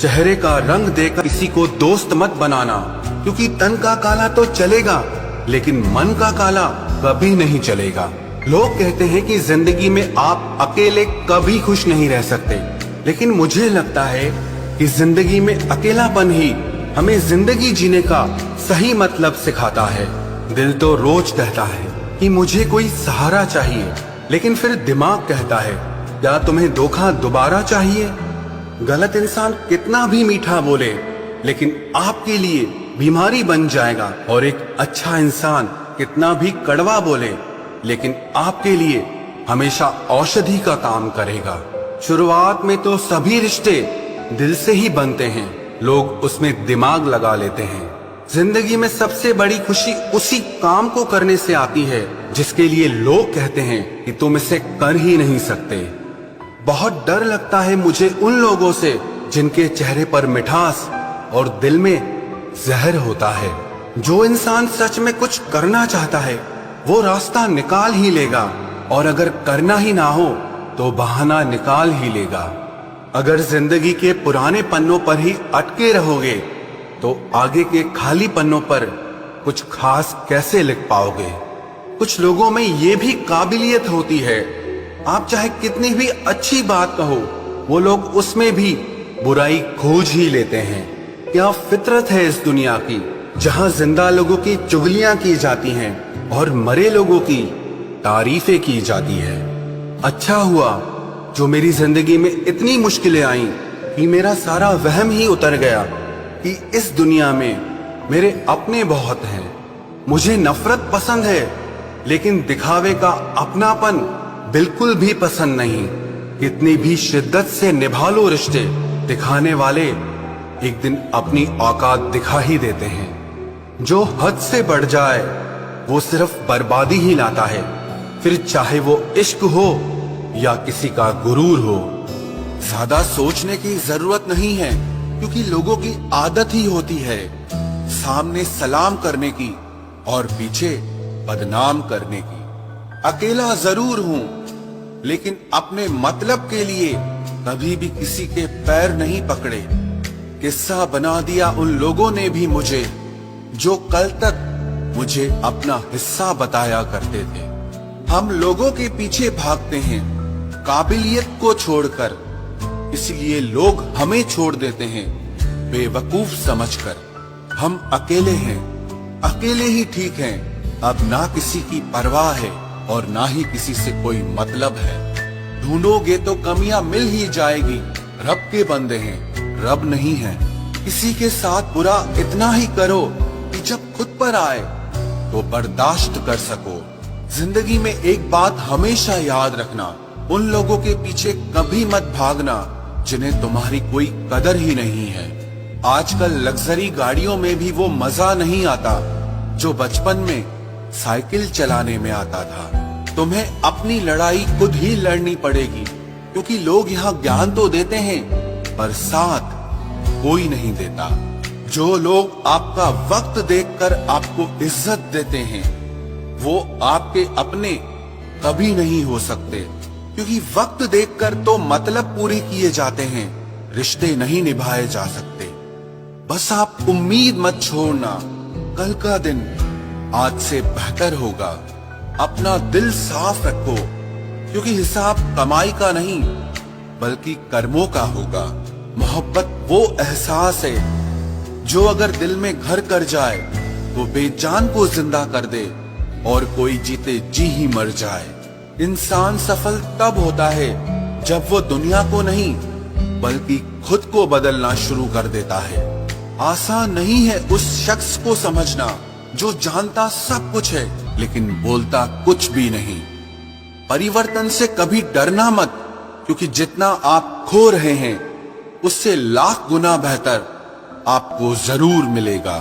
चेहरे का रंग देकर किसी को दोस्त मत बनाना, क्योंकि तन का काला तो चलेगा लेकिन मन का काला कभी नहीं चलेगा। लोग कहते हैं कि जिंदगी में आप अकेले कभी खुश नहीं रह सकते, लेकिन मुझे लगता है कि जिंदगी में अकेलापन ही हमें जिंदगी जीने का सही मतलब सिखाता है। दिल तो रोज कहता है कि मुझे कोई सहारा चाहिए, लेकिन फिर दिमाग कहता है क्या तुम्हें धोखा दोबारा चाहिए। गलत इंसान कितना भी मीठा बोले लेकिन आपके लिए बीमारी बन जाएगा, और एक अच्छा इंसान कितना भी कड़वा बोले लेकिन आपके लिए हमेशा औषधि का काम करेगा। शुरुआत में तो सभी रिश्ते दिल से ही बनते हैं, लोग उसमें दिमाग लगा लेते हैं। जिंदगी में सबसे बड़ी खुशी उसी काम को करने से आती है जिसके लिए लोग कहते हैं कि तुम इसे कर ही नहीं सकते। बहुत डर लगता है मुझे उन लोगों से जिनके चेहरे पर मिठास और दिल में जहर होता है। जो इंसान सच में कुछ करना चाहता है वो रास्ता निकाल ही लेगा, और अगर करना ही ना हो तो बहाना निकाल ही लेगा। अगर जिंदगी के पुराने पन्नों पर ही अटके रहोगे तो आगे के खाली पन्नों पर कुछ खास कैसे लिख पाओगे। कुछ लोगों में ये भी काबिलियत होती है, आप चाहे कितनी भी अच्छी बात कहो वो लोग उसमें भी बुराई खोज ही लेते हैं। क्या फितरत है इस दुनिया की जहां जिंदा लोगों की चुगलियां की जाती हैं और मरे लोगों की तारीफें की जाती है। अच्छा हुआ जो मेरी जिंदगी में इतनी मुश्किलें आईं कि मेरा सारा वहम ही उतर गया कि इस दुनिया में मेरे अपने बहुत हैं। मुझे नफरत पसंद है लेकिन दिखावे का अपनापन बिल्कुल भी पसंद नहीं। कितनी भी शिद्दत से निभा लो रिश्ते, दिखाने वाले एक दिन अपनी औकात दिखा ही देते हैं। जो हद से बढ़ जाए वो सिर्फ बर्बादी ही लाता है, फिर चाहे वो इश्क हो या किसी का गुरूर हो। ज्यादा सोचने की जरूरत नहीं है, क्योंकि लोगों की आदत ही होती है सामने सलाम करने की और पीछे बदनाम करने की। अकेला जरूर हूं लेकिन अपने मतलब के लिए कभी भी किसी के पैर नहीं पकड़े। किस्सा बना दिया उन लोगों ने भी मुझे जो कल तक मुझे अपना हिस्सा बताया करते थे। हम लोगों के पीछे भागते हैं काबिलियत को छोड़कर, इसलिए लोग हमें छोड़ देते हैं बेवकूफ समझकर। हम अकेले हैं, अकेले ही ठीक हैं। अब ना किसी की परवाह है और ना ही किसी से कोई मतलब है। ढूंढोगे तो कमियां मिल ही जाएगी। रब के बंदे हैं, रब नहीं है। किसी के साथ बुरा इतना ही करो कि जब खुद पर आए तो बर्दाश्त कर सको। जिंदगी में एक बात हमेशा याद रखना, उन लोगों के पीछे कभी मत भागना जिन्हें तुम्हारी कोई कदर ही नहीं है। आजकल लग्जरी गाड़ियों में भी वो मजा नहीं आता जो बचपन में साइकिल चलाने में आता था। तुम्हें अपनी लड़ाई खुद ही लड़नी पड़ेगी, क्योंकि लोग यहाँ ज्ञान तो देते हैं पर साथ कोई नहीं देता। जो लोग आपका वक्त देखकर आपको इज्जत देते हैं वो आपके अपने कभी नहीं हो सकते, क्योंकि वक्त देखकर तो मतलब पूरे किए जाते हैं, रिश्ते नहीं निभाए जा सकते। बस आप उम्मीद मत छोड़ना, कल का दिन आज से बेहतर होगा। अपना दिल साफ रखो, क्योंकि हिसाब कमाई का नहीं बल्कि कर्मों का होगा। मोहब्बत वो एहसास है जो अगर दिल में घर कर जाए तो बेजान को जिंदा कर दे और कोई जीते जी ही मर जाए। इंसान सफल तब होता है जब वो दुनिया को नहीं बल्कि खुद को बदलना शुरू कर देता है। आसान नहीं है उस शख्स को समझना जो जानता सब कुछ है लेकिन बोलता कुछ भी नहीं। परिवर्तन से कभी डरना मत, क्योंकि जितना आप खो रहे हैं उससे लाख गुना बेहतर आपको जरूर मिलेगा।